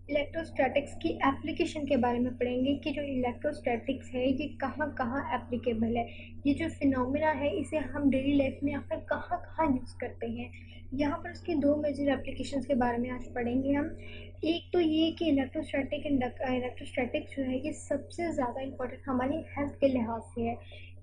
Electrostatics की application के बारे में पढ़ेंगे कि जो इलेक्ट्रोस्टैटिक्स है ये कहाँ कहाँ एप्लीकेबल है। ये जो फिनोमेना है इसे हम डेली लाइफ में आखिर कहाँ कहाँ यूज़ करते हैं। यहाँ पर उसकी दो मेजर एप्लीकेशंस के बारे में आज पढ़ेंगे हम। एक तो ये कि इलेक्ट्रोस्टैटिक्स जो है ये सबसे ज़्यादा इम्पोर्टेंट हमारी हेल्थ के लिहाज से है,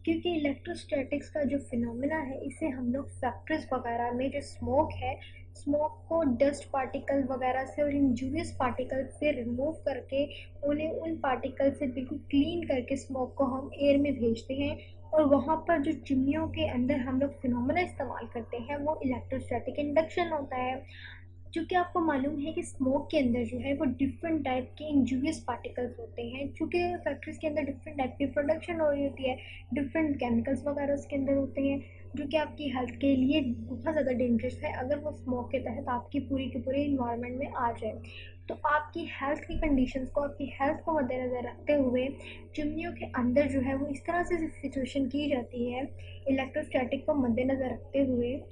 क्योंकि इलेक्ट्रोस्टैटिक्स का जो फिनोमेना है इसे हम लोग फैक्ट्रीज वगैरह में जो स्मोक है, स्मोक को डस्ट पार्टिकल वगैरह से और इंजूरियस पार्टिकल से रिमूव करके उन्हें उन पार्टिकल से बिल्कुल क्लीन करके स्मोक को हम एयर में भेजते हैं, और वहाँ पर जो चिमनियों के अंदर हम लोग फिनोमेना इस्तेमाल करते हैं वो इलेक्ट्रोस्टैटिक इंडक्शन होता है। क्योंकि आपको मालूम है कि स्मोक के अंदर जो है वो डिफरेंट टाइप के इंजूरियस पार्टिकल्स होते हैं, क्योंकि फैक्ट्रीज के अंदर डिफरेंट टाइप की प्रोडक्शन हो रही होती है, डिफरेंट केमिकल्स वगैरह उसके अंदर होते हैं जो कि आपकी हेल्थ के लिए बहुत ज़्यादा डेंजरस है अगर वो स्मोक के तहत आपकी पूरी की पूरी इन्वायरमेंट में आ जाए। तो आपकी हेल्थ की कंडीशंस को, आपकी हेल्थ को मद्देनज़र रखते हुए चिमनियों के अंदर जो है वो इस तरह से सिचुएशन की जाती है इलेक्ट्रोस्टैटिक को मद्देनज़र रखते हुए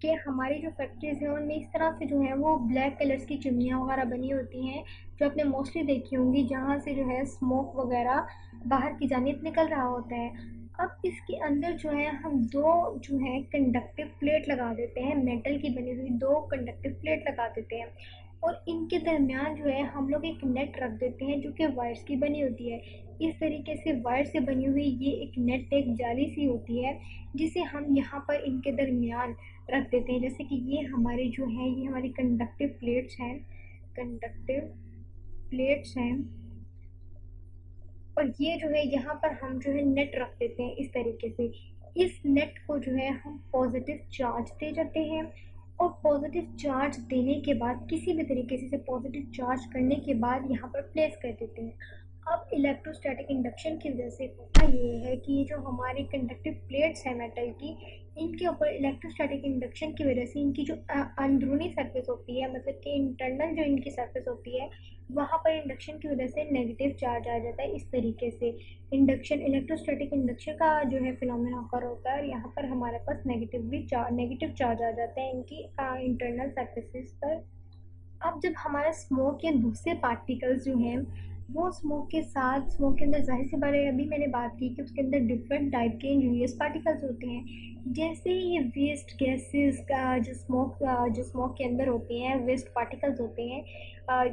कि हमारी जो फैक्ट्रीज़ हैं उनमें इस तरह से जो है वो ब्लैक कलर्स की चिमनियाँ वगैरह बनी होती हैं, जो आपने मोस्टली देखी होंगी, जहाँ से जो है स्मोक वगैरह बाहर की जानिब निकल रहा होता है। अब इसके अंदर जो है हम दो जो है कंडक्टिव प्लेट लगा देते हैं, मेटल की बनी हुई दो कंडक्टिव प्लेट लगा देते हैं, और इनके दरमियान जो है हम लोग एक नेट रख देते हैं जो कि वायर्स की बनी होती है। इस तरीके से वायर से बनी हुई ये एक नेट, एक जाली सी होती है जिसे हम यहाँ पर इनके दरमियान रख देते हैं। जैसे कि ये हमारे जो है ये हमारी कंडक्टिव प्लेट्स हैं, और ये जो है यहाँ पर हम जो है नेट रख देते हैं इस तरीके से। इस नेट को जो है हम पॉजिटिव चार्ज दे जाते हैं, और पॉजिटिव चार्ज देने के बाद किसी भी तरीके से पॉजिटिव चार्ज करने के बाद यहाँ पर प्लेस कर देते हैं। अब इलेक्ट्रोस्टैटिक इंडक्शन की वजह से होता ये है कि ये जो हमारी कंडक्टिव प्लेट्स हैं मेटल की, इनके ऊपर इलेक्ट्रोस्टैटिक इंडक्शन की वजह से इनकी जो अंदरूनी सरफेस होती है, मतलब कि इंटरनल जो इनकी सरफेस होती है, वहाँ पर इंडक्शन की वजह से नेगेटिव चार्ज आ जाता है। इस तरीके से इलेक्ट्रोस्टैटिक इंडक्शन का जो है फिनोमेना ऑकर होता है, और यहाँ पर हमारे पास नेगेटिव चार्ज आ जाते हैं इनकी इंटरनल सरफेसेस पर। अब जब हमारा स्मोक के दूसरे पार्टिकल्स जो हैं वो स्मोक के अंदर जाहिर सी बात है, अभी मैंने बात की कि उसके अंदर डिफरेंट टाइप के इंजूरियस पार्टिकल्स होते हैं। जैसे ही ये वेस्ट गैसेस का जो स्मोक के अंदर होते हैं, वेस्ट पार्टिकल्स होते हैं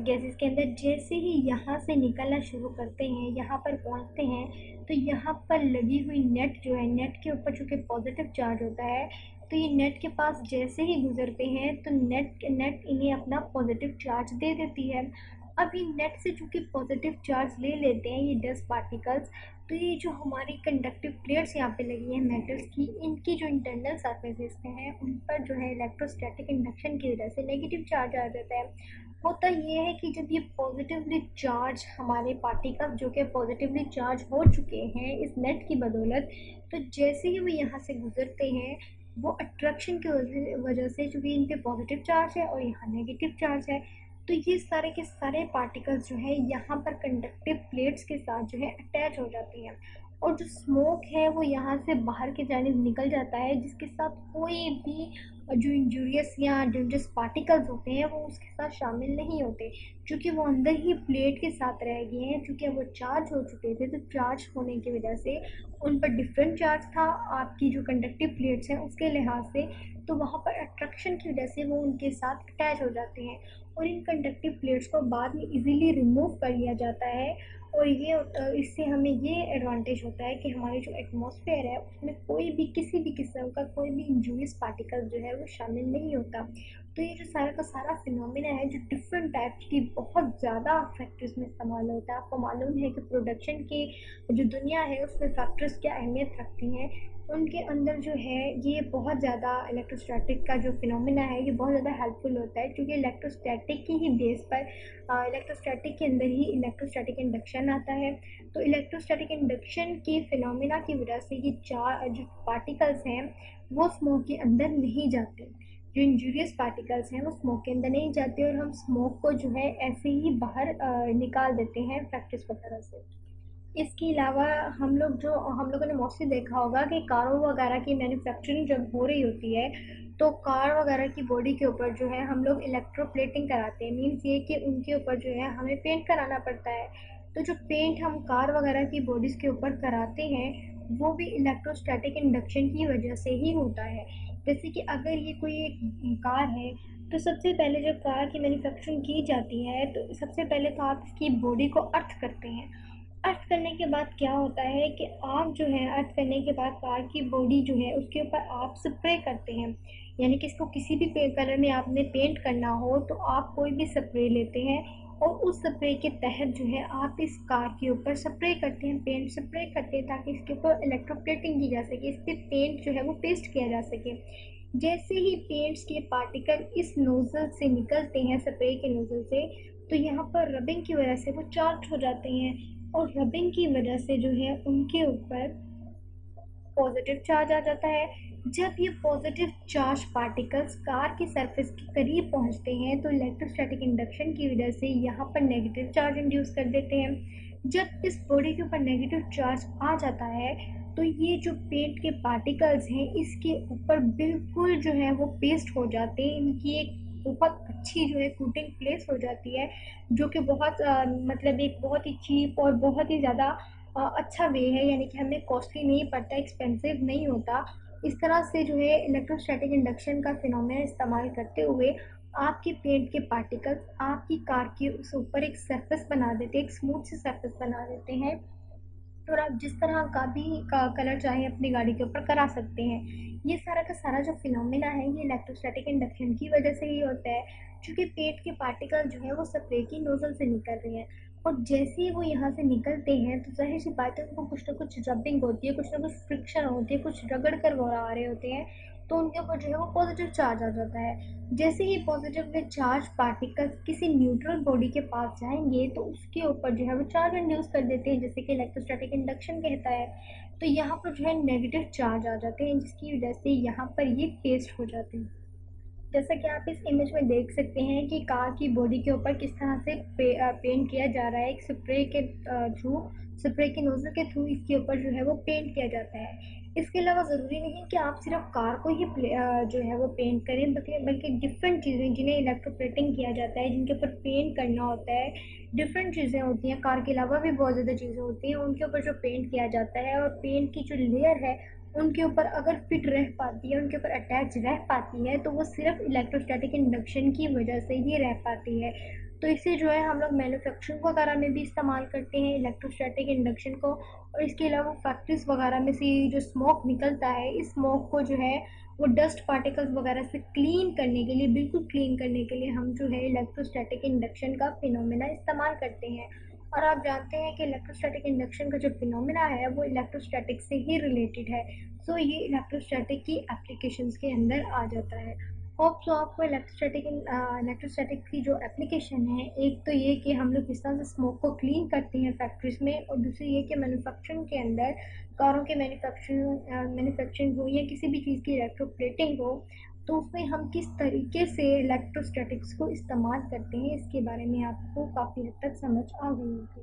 गैसेस के अंदर, जैसे ही यहाँ से निकलना शुरू करते हैं, यहाँ पर पहुँचते हैं, तो यहाँ पर लगी हुई नेट जो है, नेट के ऊपर चूँकि पॉजिटिव चार्ज होता है, तो ये नेट के पास जैसे ही गुजरते हैं तो नेट इन्हें अपना पॉजिटिव चार्ज दे देती है। अब ये नेट से चूँकि पॉजिटिव चार्ज ले लेते हैं ये डस्ट पार्टिकल्स, तो ये जो हमारी कंडक्टिव प्लेट्स यहाँ पे लगी हैं मेटल्स की, इनकी जो इंटरनल सरफेसेस हैं उन पर जो है इलेक्ट्रोस्टैटिक इंडक्शन की वजह से नेगेटिव चार्ज आ जाता है। होता ये है कि जब ये पॉजिटिवली चार्ज हमारे पार्टिकल्स जो कि पॉजिटिवली चार्ज हो चुके हैं इस नेट की बदौलत, तो जैसे ही वो यहाँ से गुजरते हैं, वो अट्रैक्शन की वजह से, चूँकि इन पे पॉजिटिव चार्ज है और यहाँ नेगेटिव चार्ज है, तो ये सारे के सारे पार्टिकल्स जो है यहाँ पर कंडक्टिव प्लेट्स के साथ जो है अटैच हो जाती हैं, और जो स्मोक है वो यहाँ से बाहर की जानिब निकल जाता है, जिसके साथ कोई भी जो इंजूरियस या डेंजरस पार्टिकल्स होते हैं वो उसके साथ शामिल नहीं होते, क्योंकि वो अंदर ही प्लेट के साथ रह गए हैं। चूँकि वो चार्ज हो चुके थे, तो चार्ज होने की वजह से उन पर डिफरेंट चार्ज था आपकी जो कंडक्टिव प्लेट्स हैं उसके लिहाज से, तो वहाँ पर अट्रैक्शन की वजह से वो उनके साथ अटैच हो जाते हैं, और इन कंडक्टिव प्लेट्स को बाद में इजीली रिमूव कर लिया जाता है। और ये इससे हमें ये एडवांटेज होता है कि हमारे जो एटमॉस्फेयर है उसमें कोई भी किसी भी किस्म का कोई भी इंजूरियस पार्टिकल जो है वो शामिल नहीं होता। तो ये जो सारा का सारा फिनोमिना है जो डिफरेंट टाइप्स की बहुत ज़्यादा फैक्ट्रीज में इस्तेमाल होता है। आपको मालूम है कि प्रोडक्शन की जो दुनिया है उसमें फैक्ट्रीज क्या अहमियत रखती हैं, उनके अंदर जो है ये बहुत ज़्यादा इलेक्ट्रोस्टैटिक का जो फिनोमिना है ये बहुत ज़्यादा हेल्पफुल होता है, क्योंकि इलेक्ट्रोस्टैटिक की ही बेस पर इलेक्ट्रोस्टैटिक के अंदर ही इलेक्ट्रोस्टैटिक इंडक्शन आता है। तो इलेक्ट्रोस्टैटिक इंडक्शन की फिनोमिना की वजह से ये चार जो पार्टिकल्स हैं वो स्मोक के अंदर नहीं जाते, जो इंजूरियस पार्टिकल्स हैं वो स्मोक के अंदर नहीं जाते, और हम स्मोक को जो है ऐसे ही बाहर निकाल देते हैं फैक्ट्रीज वगैरह से। इसके अलावा हम लोगों ने मोस्टली देखा होगा कि कारों वगैरह की मैन्युफैक्चरिंग जब हो रही होती है, तो कार वगैरह की बॉडी के ऊपर जो है हम लोग इलेक्ट्रोप्लेटिंग कराते हैं, मीन्स ये कि उनके ऊपर जो है हमें पेंट कराना पड़ता है। तो जो पेंट हम कार वगैरह की बॉडीज़ के ऊपर कराते हैं वो भी इलेक्ट्रोस्टैटिक इंडक्शन की वजह से ही होता है। जैसे कि अगर ये कोई एक कार है, तो सबसे पहले जब कार की मैन्युफैक्चरिंग की जाती है तो सबसे पहले तो आप इसकी बॉडी को अर्थ करते हैं। अर्थ करने के बाद क्या होता है कि आप जो है अर्थ करने के बाद कार की बॉडी जो है उसके ऊपर आप स्प्रे करते हैं, यानी कि इसको किसी भी कलर में आपने पेंट करना हो तो आप कोई भी स्प्रे लेते हैं और उस स्प्रे के तहत जो है आप इस कार के ऊपर स्प्रे करते हैं, पेंट स्प्रे करते हैं ताकि इसके ऊपर इलेक्ट्रोप्लेटिंग की जा सके, इस पर पेंट जो है वो पेस्ट किया जा सके। जैसे ही पेंट्स के पार्टिकल इस नोजल से निकलते हैं, स्प्रे के नोजल से, तो यहाँ पर रबिंग की वजह से वो चार्ज हो जाते हैं और रबिंग की वजह से जो है उनके ऊपर पॉजिटिव चार्ज आ जाता है। जब ये पॉजिटिव चार्ज पार्टिकल्स कार की सरफेस के करीब पहुंचते हैं तो इलेक्ट्रोस्टैटिक इंडक्शन की वजह से यहाँ पर नेगेटिव चार्ज इंड्यूस कर देते हैं। जब इस बॉडी के ऊपर नेगेटिव चार्ज आ जाता है तो ये जो पेंट के पार्टिकल्स हैं इसके ऊपर बिल्कुल जो है वो पेस्ट हो जाते हैं, इनकी एक बहुत अच्छी जो है कोटिंग प्लेस हो जाती है, जो कि बहुत मतलब एक बहुत ही चीप और बहुत ही ज़्यादा अच्छा वे है, यानी कि हमें कॉस्टली नहीं पड़ता, एक्सपेंसिव नहीं होता। इस तरह से जो है इलेक्ट्रोस्टैटिक इंडक्शन का फिनोमेना इस्तेमाल करते हुए आपके पेंट के पार्टिकल्स आपकी कार के उस ऊपर एक सरफेस बना देते हैं, एक स्मूथ सी सरफेस बना देते हैं। और आप जिस तरह का भी कलर चाहे अपनी गाड़ी के ऊपर करा सकते हैं। ये सारा का सारा जो फिनोमेना है ये इलेक्ट्रोस्टैटिक इंडक्शन की वजह से ही होता है, क्योंकि पेंट के पार्टिकल जो है वो स्प्रे की नोजल से निकल रहे हैं और जैसे ही वो यहाँ से निकलते हैं तो जाहिर सी बात है उनको कुछ ना कुछ रबिंग होती है, कुछ ना कुछ फ्रिक्शन होती है, कुछ रगड़ कर वो आ रहे होते हैं, तो उनके ऊपर जो है वो पॉजिटिव चार्ज आ जाता है। जैसे ही पॉजिटिवली चार्ज पार्टिकल्स किसी न्यूट्रल बॉडी के पास जाएंगे तो उसके ऊपर जो है वो चार्ज इंड्यूस कर देते हैं, जैसे कि इलेक्ट्रोस्टैटिक इंडक्शन कहता है। तो यहाँ पर जो है नेगेटिव चार्ज आ जाते हैं जिसकी वजह से यहाँ पर ये पेस्ट हो जाते हैं। जैसा कि आप इस इमेज में देख सकते हैं कि कार की बॉडी के ऊपर किस तरह से पेंट किया जा रहा है, एक स्प्रे के थ्रू, स्प्रे के नोजल के थ्रू इसके ऊपर जो है वो पेंट किया जाता है। इसके अलावा ज़रूरी नहीं कि आप सिर्फ कार को ही जो है वो पेंट करें, बल्कि डिफरेंट चीज़ें जिन्हें इलेक्ट्रोप्लेटिंग किया जाता है, जिनके ऊपर पेंट करना होता है, डिफरेंट चीज़ें होती हैं, कार के अलावा भी बहुत ज़्यादा चीज़ें होती हैं, उनके ऊपर जो पेंट किया जाता है और पेंट की जो लेयर है उनके ऊपर अगर फिट रह पाती है, उनके ऊपर अटैच रह पाती है, तो वो सिर्फ इलेक्ट्रोस्टैटिक इंडक्शन की वजह से ही रह पाती है। तो इसे जो है हम लोग मैन्युफैक्चरिंग वगैरह में भी इस्तेमाल करते हैं इलेक्ट्रोस्टैटिक इंडक्शन को, और इसके अलावा फैक्ट्रीज वगैरह में से जो स्मोक निकलता है, इस स्मोक को जो है वो डस्ट पार्टिकल्स वगैरह से क्लीन करने के लिए, बिल्कुल क्लीन करने के लिए हम जो है इलेक्ट्रोस्टैटिक इंडक्शन का फिनोमेना इस्तेमाल करते हैं। और आप जानते हैं कि इलेक्ट्रोस्टैटिक इंडक्शन का जो फिनोमेना है वो इलेक्ट्रोस्टैटिक से ही रिलेटेड है। सो ये इलेक्ट्रोस्टैटिक की एप्लीकेशंस के अंदर आ जाता है। होप सो आपको इलेक्ट्रोस्टैटिक की जो एप्लीकेशन है, एक तो ये कि हम लोग किस तरह से स्मोक को क्लीन करते हैं फैक्ट्रीज में, और दूसरी ये कि मैन्युफैक्चरिंग के अंदर कारों के मैन्युफैक्चरिंग हो या किसी भी चीज़ की इलेक्ट्रोप्लेटिंग हो, तो उसमें हम किस तरीके से इलेक्ट्रोस्टैटिक्स को इस्तेमाल करते हैं, इसके बारे में आपको काफ़ी हद तक समझ आ गई होगी।